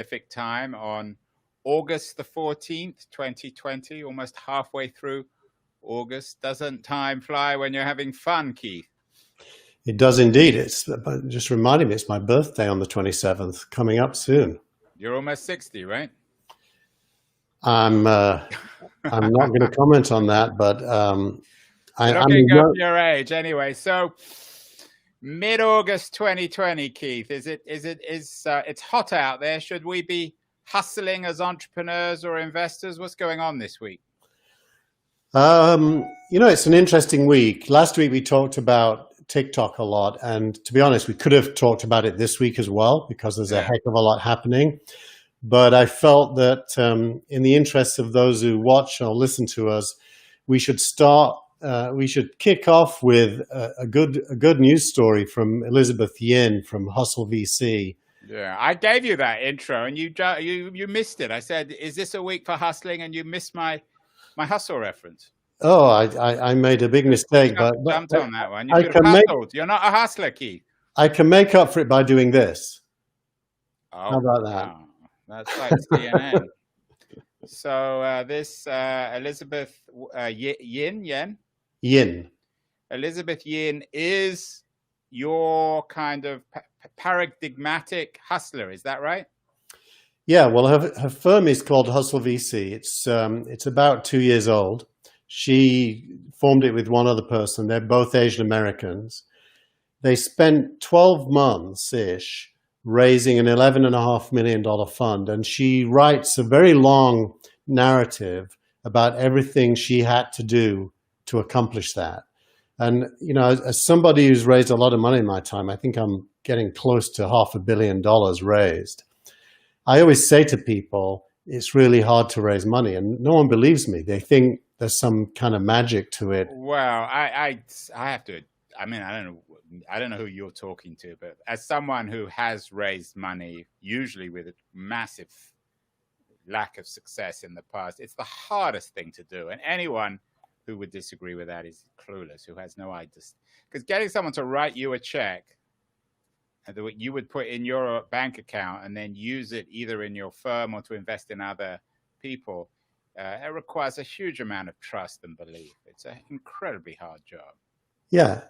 Pacific time on August the 14th, 2020, almost halfway through August. Doesn't time fly when you're having fun, Keith? It does indeed. It's just reminding me, it's my birthday on the 27th, coming up soon. You're almost 60, right? I'm not going to comment on that, but looking up your age anyway. So mid-August 2020, Keith, it's hot out there. Should we be hustling as entrepreneurs or investors? What's going on this week? It's an interesting week. Last week we talked about TikTok a lot, and to be honest, we could have talked about it this week as well because there's a heck of a lot happening. But I felt that in the interests of those who watch or listen to us, we should kick off with a good news story from Elizabeth Yin from Hustle VC. Yeah, I gave you that intro and you missed it. I said, "Is this a week for hustling?" And you missed my hustle reference. Oh, I made a big mistake, but jumped on that one. You could have hustled. You're not a hustler, Keith. I can make up for it by doing this. Oh, how about that? Wow. That's like CNN. So this Elizabeth Yin. Elizabeth Yin is your kind of paradigmatic hustler. Is that right? Yeah. Well, her firm is called Hustle VC. It's about 2 years old. She formed it with one other person. They're both Asian Americans. They spent 12 months-ish raising an $11.5 million fund. And she writes a very long narrative about everything she had to do to accomplish that. And, as somebody who's raised a lot of money in my time, I think I'm getting close to $500 million raised. I always say to people, it's really hard to raise money, and no one believes me. They think there's some kind of magic to it. Well, I have to, I don't know who you're talking to, but as someone who has raised money, usually with a massive lack of success in the past, it's the hardest thing to do. And anyone who would disagree with that is clueless, who has no idea. Because getting someone to write you a check that you would put in your bank account and then use it either in your firm or to invest in other people, it requires a huge amount of trust and belief. It's an incredibly hard job. Yeah.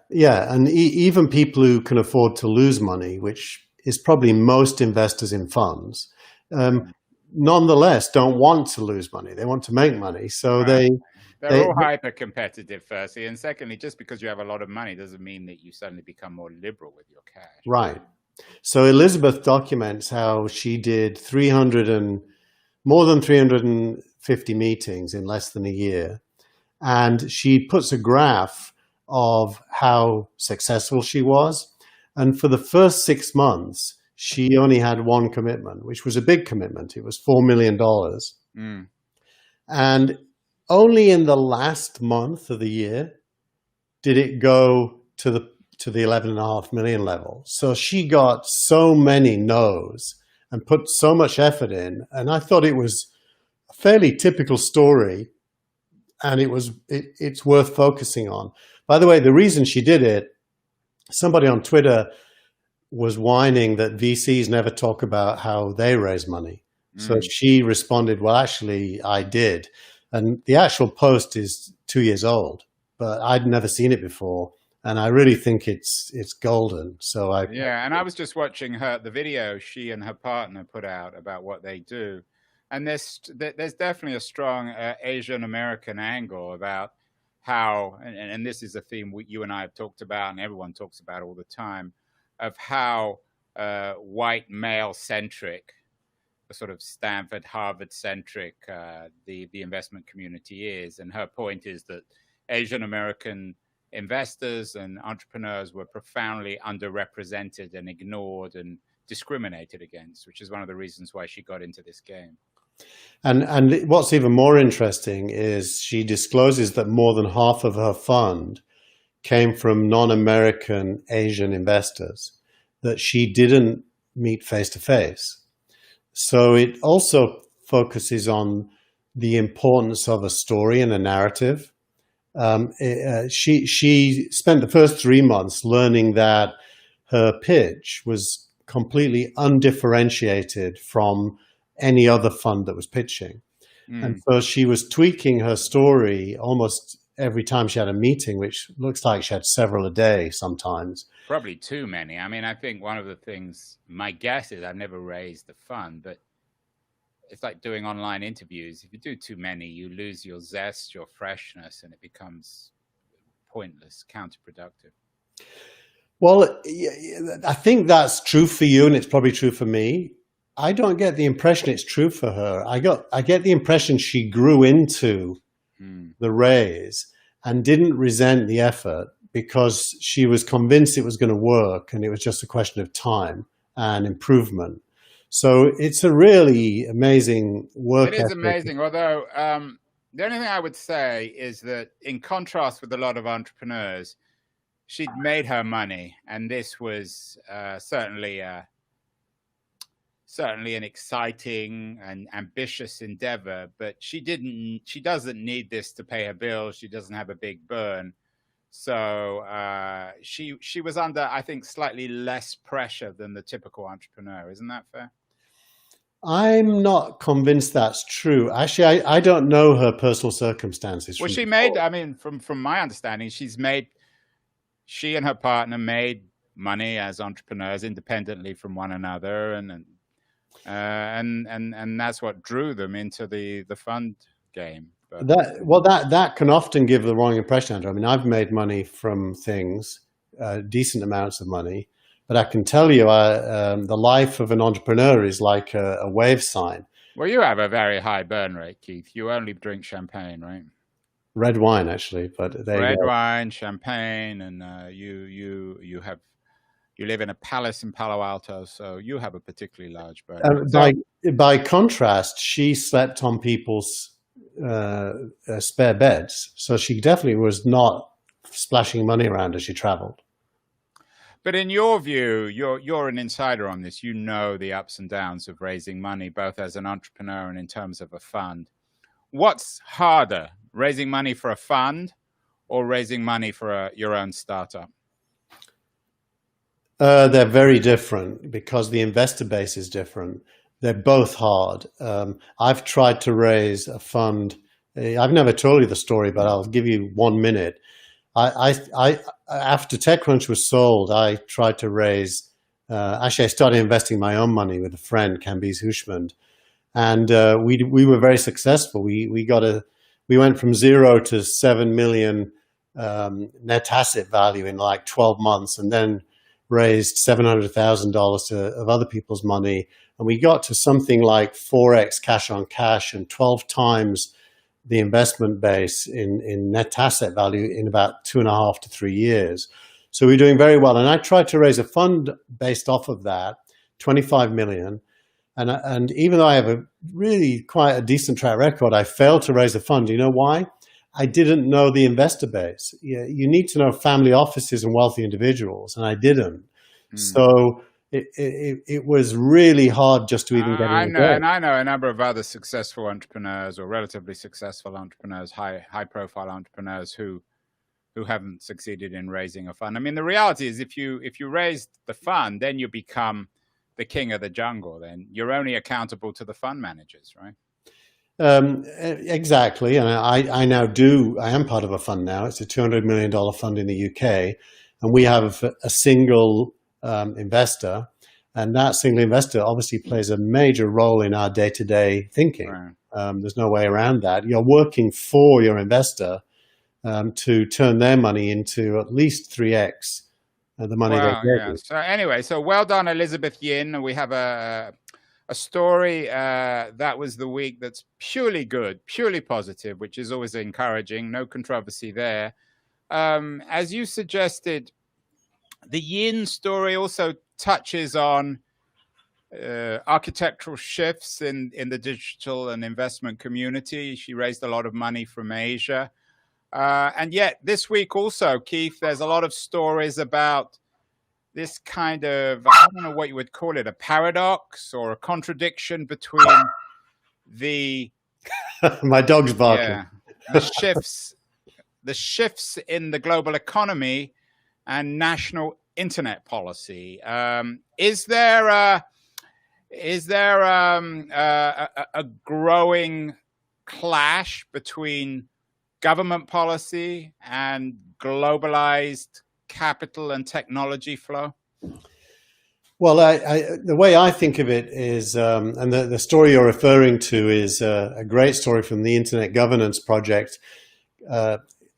And even people who can afford to lose money, which is probably most investors in funds, nonetheless don't want to lose money. They want to make money. So they're all hyper competitive, firstly. And secondly, just because you have a lot of money doesn't mean that you suddenly become more liberal with your cash. Right. So Elizabeth documents how she did more than 350 meetings in less than a year. And she puts a graph of how successful she was. And for the first 6 months, she only had one commitment, which was a big commitment. It was $4 million. And only in the last month of the year did it go to the 11.5 million level. So she got so many no's and put so much effort in. And I thought it was a fairly typical story, and it's worth focusing on. By the way, the reason she did it, somebody on Twitter was whining that VCs never talk about how they raise money. So she responded, well, actually, I did. And the actual post is 2 years old, but I'd never seen it before. And I really think it's golden. So and I was just watching the video she and her partner put out about what they do. And there's definitely a strong Asian American angle about how, and this is a theme you and I have talked about and everyone talks about all the time, of how white male-centric, sort of Stanford, Harvard-centric the investment community is. And her point is that Asian American investors and entrepreneurs were profoundly underrepresented and ignored and discriminated against, which is one of the reasons why she got into this game. And what's even more interesting is she discloses that more than half of her fund came from non-American Asian investors that she didn't meet face-to-face. So it also focuses on the importance of a story and a narrative. She spent the first 3 months learning that her pitch was completely undifferentiated from any other fund that was pitching. And so she was tweaking her story almost every time she had a meeting, which looks like she had several a day sometimes. Probably too many. I mean, I think one of the things, my guess is I've never raised a fund, but it's like doing online interviews. If you do too many, you lose your zest, your freshness, and it becomes pointless, counterproductive. Well, I think that's true for you, and it's probably true for me. I don't get the impression it's true for her. I get the impression she grew into the raise and didn't resent the effort because she was convinced it was going to work, and it was just a question of time and improvement. So it's a really amazing work ethic. It is amazing, although the only thing I would say is that in contrast with a lot of entrepreneurs, she'd made her money, and this was certainly an exciting and ambitious endeavor, but she doesn't need this to pay her bills. She doesn't have a big burn. So she was under, I think, slightly less pressure than the typical entrepreneur. Isn't that fair? I'm not convinced that's true. Actually, I don't know her personal circumstances. Well, she made, I mean, from my understanding, she and her partner made money as entrepreneurs independently from one another, and that's what drew them into the fund game. But that can often give the wrong impression, Andrew. I mean, I've made money from things, decent amounts of money, but I can tell you the life of an entrepreneur is like a wave sign. Well, you have a very high burn rate, Keith. You only drink champagne, right? Red wine, actually, but red wine, champagne, and you live in a palace in Palo Alto, so you have a particularly large burn. By contrast, she slept on people's spare beds, so she definitely was not splashing money around as she traveled. But in your view, you're an insider on this. You know the ups and downs of raising money, both as an entrepreneur and in terms of a fund. What's harder, raising money for a fund or raising money for your own startup? They're very different because the investor base is different. They're both hard. I've tried to raise a fund. I've never told you the story, but I'll give you 1 minute. After TechCrunch was sold, I tried to raise. Actually, I started investing my own money with a friend, Kambiz Houshmand, and we were very successful. We went from 0 to 7 million net asset value in like 12 months, and then raised $700,000 of other people's money, and we got to something like 4x cash on cash and 12 times the investment base in net asset value in about 2.5 to 3 years. So we're doing very well. And I tried to raise a fund based off of that, 25 million. And even though I have quite a decent track record, I failed to raise a fund. You know why? I didn't know the investor base. You need to know family offices and wealthy individuals, and I didn't. So it was really hard just to even get in. I know a number of other successful entrepreneurs or relatively successful entrepreneurs, high profile entrepreneurs who haven't succeeded in raising a fund. I mean, the reality is if you raise the fund, then you become the king of the jungle. Then you're only accountable to the fund managers, right? Exactly. And I am part of a fund now. It's a $200 million fund in the UK, and we have a single investor, and that single investor obviously plays a major role in our day-to-day thinking. Right. There's no way around that. You're working for your investor to turn their money into at least 3x the money they gave you. So anyway, so well done, Elizabeth Yin. We have a story that was the week that's purely good, purely positive, which is always encouraging. No controversy there. As you suggested, the Yin story also touches on architectural shifts in the digital and investment community. She raised a lot of money from Asia. And yet this week also, Keith, there's a lot of stories about this kind of, I don't know what you would call it, a paradox or a contradiction between the... My dog's barking. Yeah, the shifts in the global economy and national internet policy. Is there a a growing clash between government policy and globalized capital and technology flow? Well, the way I think of it is, and the story you're referring to is a great story from the Internet Governance Project,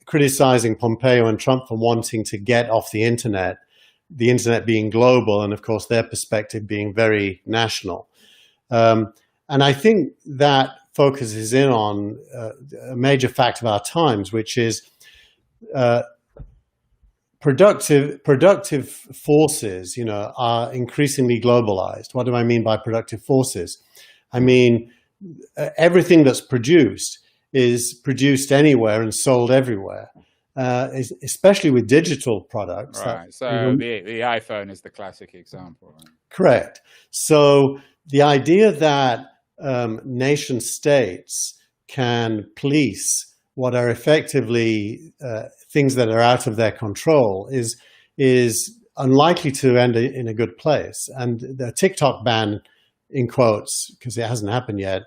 criticizing Pompeo and Trump for wanting to get off the internet being global, and of course their perspective being very national. And I think that focuses in on a major fact of our times, which is productive forces, are increasingly globalized. What do I mean by productive forces? I mean, everything that's produced is produced anywhere and sold everywhere, especially with digital products. Right. So the iPhone is the classic example. Right? Correct. So the idea that nation states can police what are effectively things that are out of their control is unlikely to end in a good place. And the TikTok ban, in quotes, because it hasn't happened yet,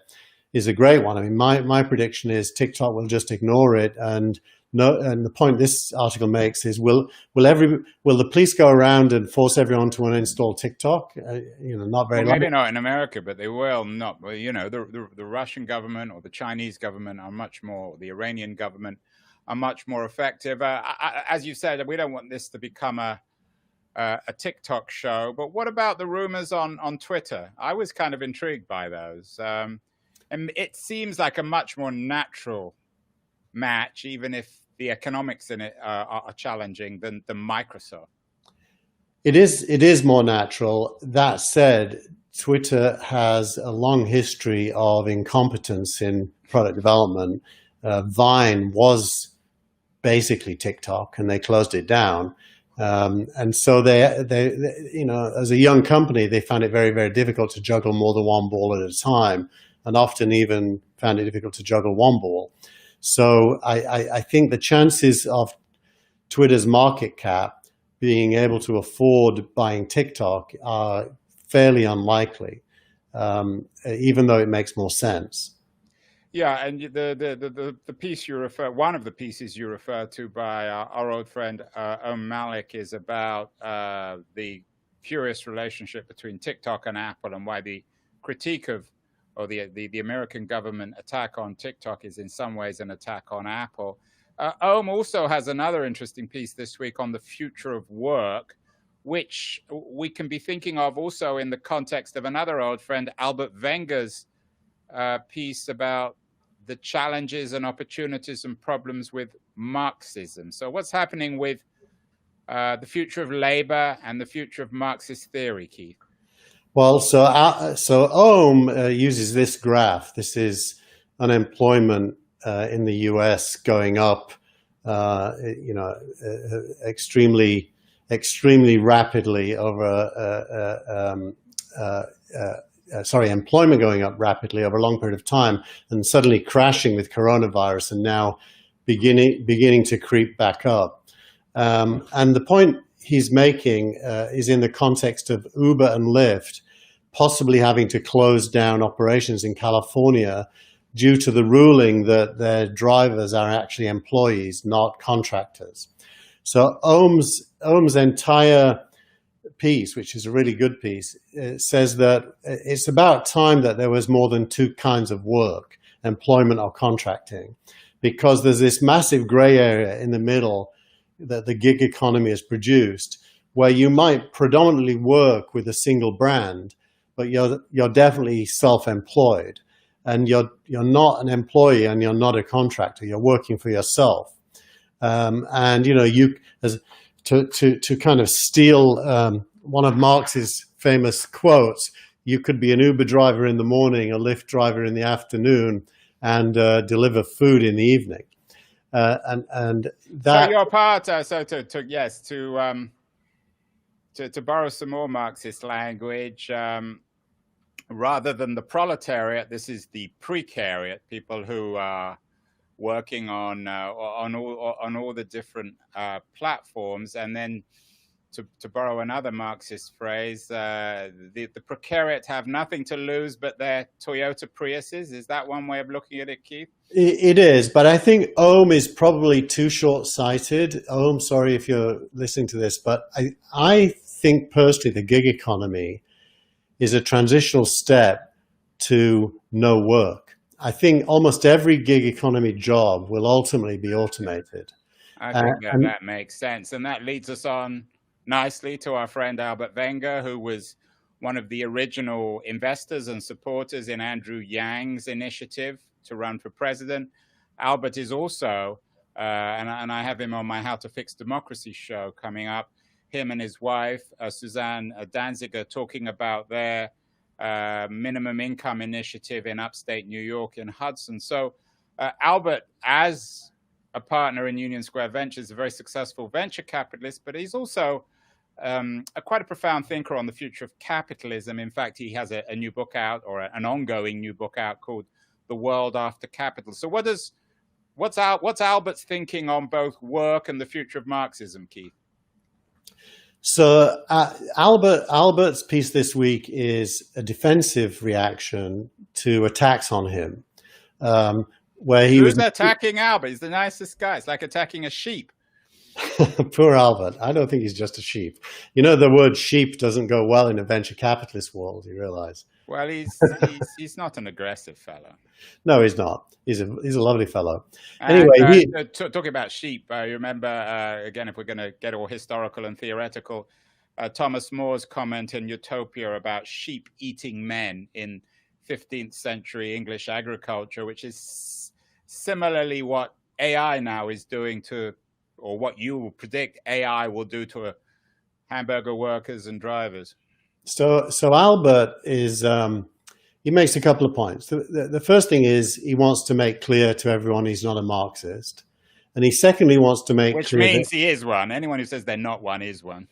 is a great one. I mean, my prediction is TikTok will just ignore it. And the point this article makes is, will the police go around and force everyone to uninstall TikTok? Not very. Well, maybe not in America, but they will not. Well, the Russian government or the Chinese government are much more. The Iranian government are much more effective. As you said, we don't want this to become a TikTok show. But what about the rumors on Twitter? I was kind of intrigued by those, and it seems like a much more natural match, even if the economics in it are challenging, than Microsoft. It is more natural. That said, Twitter has a long history of incompetence in product development. Vine was basically TikTok, and they closed it down. And so they, as a young company, they found it very, very difficult to juggle more than one ball at a time, and often even found it difficult to juggle one ball. So I think the chances of Twitter's market cap being able to afford buying TikTok are fairly unlikely, even though it makes more sense. Yeah, and the piece one of the pieces you refer to by our old friend Om Malik is about the curious relationship between TikTok and Apple, and why the critique of, or the American government attack on TikTok is in some ways an attack on Apple. Om also has another interesting piece this week on the future of work, which we can be thinking of also in the context of another old friend, Albert Wenger's piece about the challenges and opportunities and problems with Marxism. So what's happening with the future of labor and the future of Marxist theory, Keith? Well, so Ohm uses this graph. This is unemployment in the U.S. going up, extremely rapidly over. Employment going up rapidly over a long period of time, and suddenly crashing with coronavirus, and now beginning to creep back up. And the point he's making is in the context of Uber and Lyft possibly having to close down operations in California due to the ruling that their drivers are actually employees, not contractors. So Ohm's entire piece, which is a really good piece, says that it's about time that there was more than two kinds of work, employment or contracting, because there's this massive gray area in the middle that the gig economy has produced, where you might predominantly work with a single brand, but you're definitely self-employed, and you're not an employee and you're not a contractor. You're working for yourself, and to kind of steal one of Marx's famous quotes, you could be an Uber driver in the morning, a Lyft driver in the afternoon, and deliver food in the evening. And that. So your part, to borrow some more Marxist language, rather than the proletariat, this is the precariat, people who are working on all the different platforms, and then to borrow another Marxist phrase, the precariat have nothing to lose but their Toyota Priuses. Is that one way of looking at it, Keith? It is, but I think Ohm is probably too short-sighted. Ohm, sorry if you're listening to this, but I think personally the gig economy is a transitional step to no work. I think almost every gig economy job will ultimately be automated. I think that makes sense. And that leads us on nicely to our friend Albert Wenger, who was one of the original investors and supporters in Andrew Yang's initiative to run for president. Albert is also, and I have him on my How to Fix Democracy show coming up, him and his wife, Suzanne Danziger, talking about their minimum income initiative in upstate New York in Hudson. So Albert, as a partner in Union Square Ventures, a very successful venture capitalist, but he's also quite a profound thinker on the future of capitalism. In fact, he has a new book out, or an ongoing new book out, called The World After Capital. So what's Albert's thinking on both work and the future of Marxism, Keith? So Albert's piece this week is a defensive reaction to attacks on him, where he was attacking Albert. He's the nicest guy. It's like attacking a sheep. Poor Albert. I don't think he's just a sheep. You know, the word sheep doesn't go well in a venture capitalist world, you realize. Well, he's not an aggressive fellow. No, he's not. He's a lovely fellow. Anyway, talking about sheep, you remember, again, if we're going to get all historical and theoretical, Thomas More's comment in Utopia about sheep eating men in 15th century English agriculture, which is similarly what AI now is doing to, or what you will predict AI will do to hamburger workers and drivers. So Albert is, he makes a couple of points. The first thing is he wants to make clear to everyone he's not a Marxist. And he secondly wants to make Which clear means he is one. Anyone who says they're not one is one.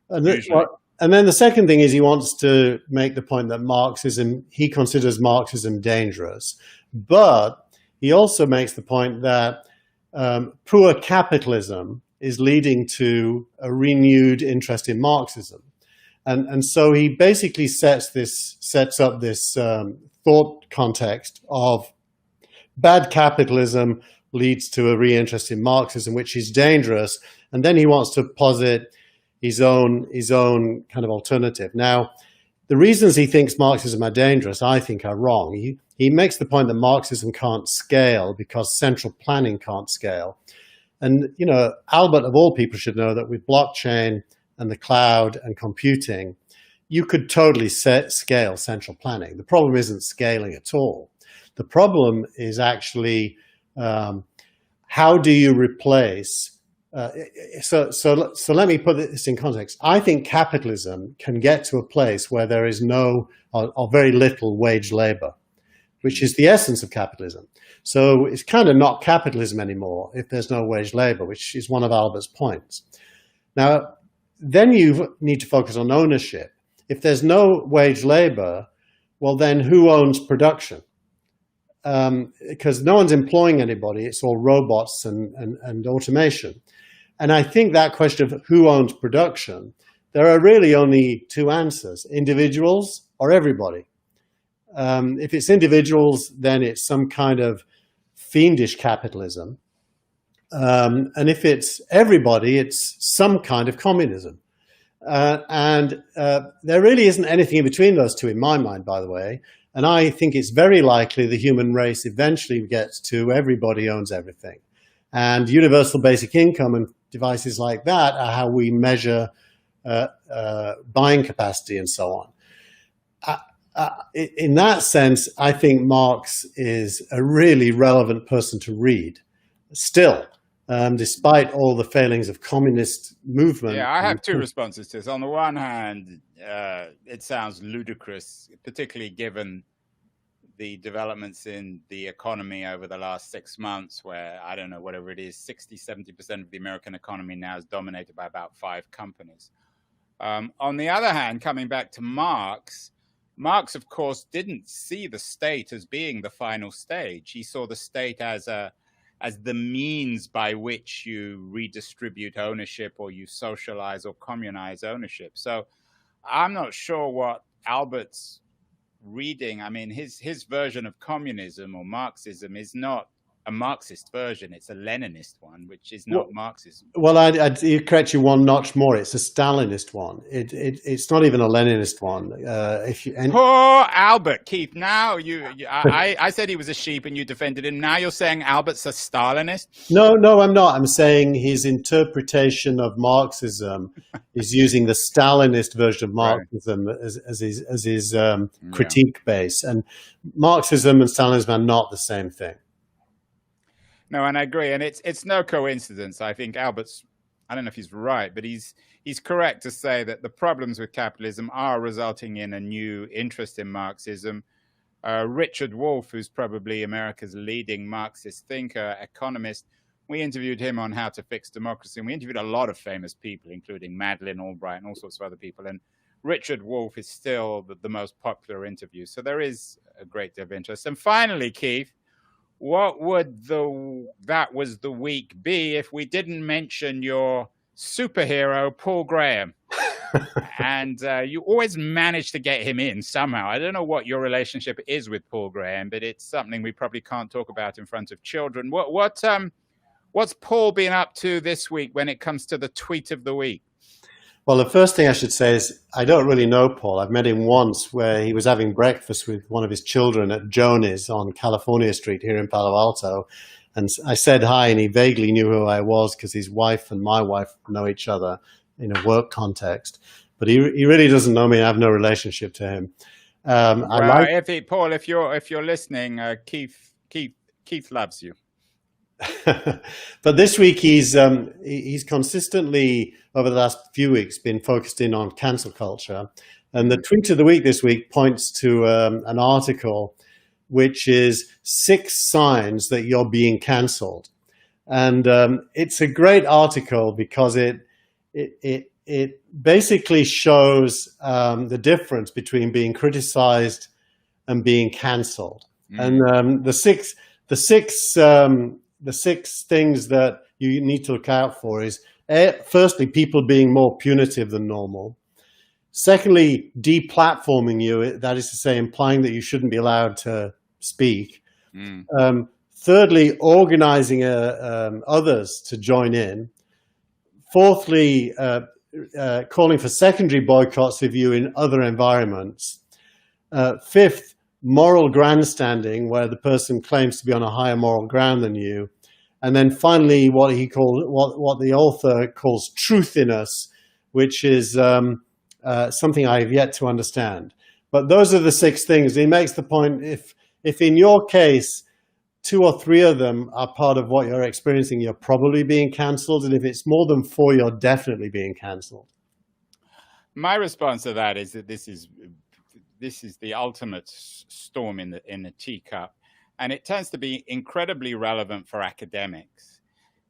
And then the second thing is he wants to make the point that he considers Marxism dangerous. But he also makes the point that poor capitalism is leading to a renewed interest in Marxism. And so he basically sets up this thought context of bad capitalism leads to a re-interest in Marxism, which is dangerous. And then he wants to posit his own kind of alternative. Now, the reasons he thinks Marxism are dangerous, I think, are wrong. He makes the point that Marxism can't scale because central planning can't scale. And, you know, Albert, of all people, should know that with blockchain and the cloud and computing, you could totally scale central planning. The problem isn't scaling at all. The problem is actually how do you replace? So let me put this in context. I think capitalism can get to a place where there is no or very little wage labor, which is the essence of capitalism. So it's kind of not capitalism anymore if there's no wage labor, which is one of Albert's points. Now, then you need to focus on ownership. If there's no wage labor, well, then who owns production? Because no one's employing anybody. It's all robots and automation. And I think that question of who owns production, there are really only two answers: individuals or everybody. If it's individuals, then it's some kind of fiendish capitalism. And if it's everybody, it's some kind of communism. And there really isn't anything in between those two in my mind, by the way. And I think it's very likely the human race eventually gets to everybody owns everything. And universal basic income and devices like that are how we measure buying capacity and so on. In that sense, I think Marx is a really relevant person to read still, despite all the failings of communist movement. Yeah, I have two responses to this. On the one hand, it sounds ludicrous, particularly given the developments in the economy over the last 6 months, where, I don't know, whatever it is, 60-70% of the American economy now is dominated by about 5 companies. On the other hand, coming back to Marx, of course, didn't see the state as being the final stage. He saw the state as a as the means by which you redistribute ownership or you socialize or communize ownership. So I'm not sure what Albert's reading. I mean, his version of communism or Marxism is not a Marxist version. It's a Leninist one, which is not Marxism. Well, I'd correct you one notch more. It's a Stalinist one. It's not even a Leninist one. Poor Albert, Keith. Now I said he was a sheep and you defended him. Now you're saying Albert's a Stalinist? No, I'm not. I'm saying his interpretation of Marxism is using the Stalinist version of Marxism as his critique base. And Marxism and Stalinism are not the same thing. No, and I agree. And it's no coincidence. I think Albert's, I don't know if he's right, but he's correct to say that the problems with capitalism are resulting in a new interest in Marxism. Richard Wolff, who's probably America's leading Marxist thinker, economist, we interviewed him on How to Fix Democracy. And we interviewed a lot of famous people, including Madeleine Albright and all sorts of other people. And Richard Wolff is still the most popular interview. So there is a great deal of interest. And finally, Keith, what would that was the week be if we didn't mention your superhero, Paul Graham? And you always manage to get him in somehow. I don't know what your relationship is with Paul Graham, but it's something we probably can't talk about in front of children. What's Paul been up to this week when it comes to the tweet of the week? Well, the first thing I should say is I don't really know Paul. I've met him once where he was having breakfast with one of his children at Joni's on California Street here in Palo Alto. And I said hi, and he vaguely knew who I was because his wife and my wife know each other in a work context. But he really doesn't know me. I have no relationship to him. Paul, if you're listening, Keith loves you. But this week he's consistently over the last few weeks been focused in on cancel culture, and the tweet of the week this week points to an article which is 6 signs that you're being cancelled, and it's a great article because it basically shows the difference between being criticized and being cancelled, and the six things that you need to look out for is, firstly, people being more punitive than normal. Secondly, deplatforming you, that is to say, implying that you shouldn't be allowed to speak. Thirdly, organizing others to join in. Fourthly, calling for secondary boycotts of you in other environments. Fifth, moral grandstanding, where the person claims to be on a higher moral ground than you. And then finally, what the author calls truthiness, which is something I have yet to understand. But those are the 6 things. He makes the point, if in your case, 2 or 3 of them are part of what you're experiencing, you're probably being cancelled. And if it's more than 4, you're definitely being cancelled. My response to that is that this is the ultimate storm in the teacup, and it tends to be incredibly relevant for academics.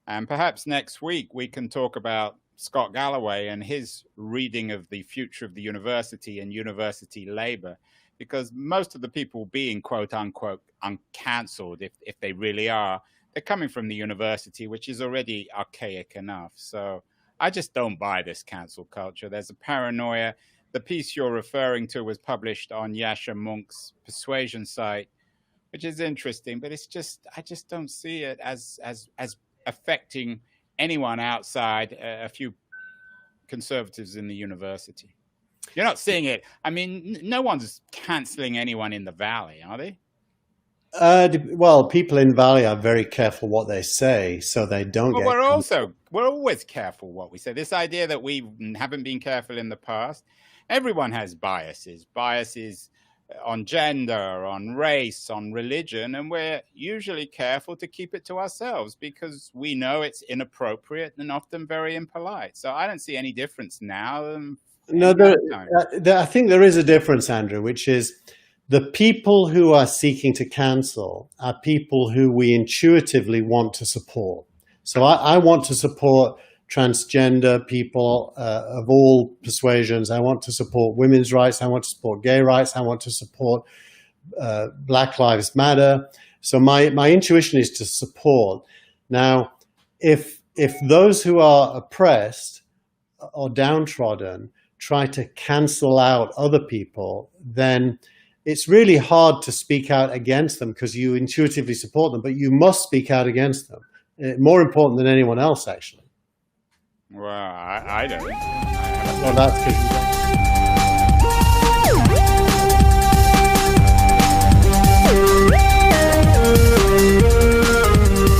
And perhaps next week we can talk about Scott Galloway and his reading of the future of the university and university labor, because most of the people being quote unquote uncancelled, if they really are, they're coming from the university, which is already archaic enough. So I just don't buy this cancel culture. There's a paranoia. The piece you're referring to was published on Yascha Mounk's Persuasion site, which is interesting, but I just don't see it as affecting anyone outside a few conservatives in the university. You're not seeing it. I mean, no one's canceling anyone in the Valley, are they? Well, people in Valley are very careful what they say, so they don't get. We're always careful what we say. This idea that we haven't been careful in the past. Everyone has biases on gender, on race, on religion, and we're usually careful to keep it to ourselves because we know it's inappropriate and often very impolite. So I don't see any difference now. No, I think there is a difference, Andrew, which is the people who are seeking to cancel are people who we intuitively want to support. So I want to support transgender people of all persuasions. I want to support women's rights. I want to support gay rights. I want to support Black Lives Matter. So my intuition is to support. Now, if those who are oppressed or downtrodden try to cancel out other people, then it's really hard to speak out against them because you intuitively support them, but you must speak out against them. More important than anyone else, actually. Well, I don't. Well, that's because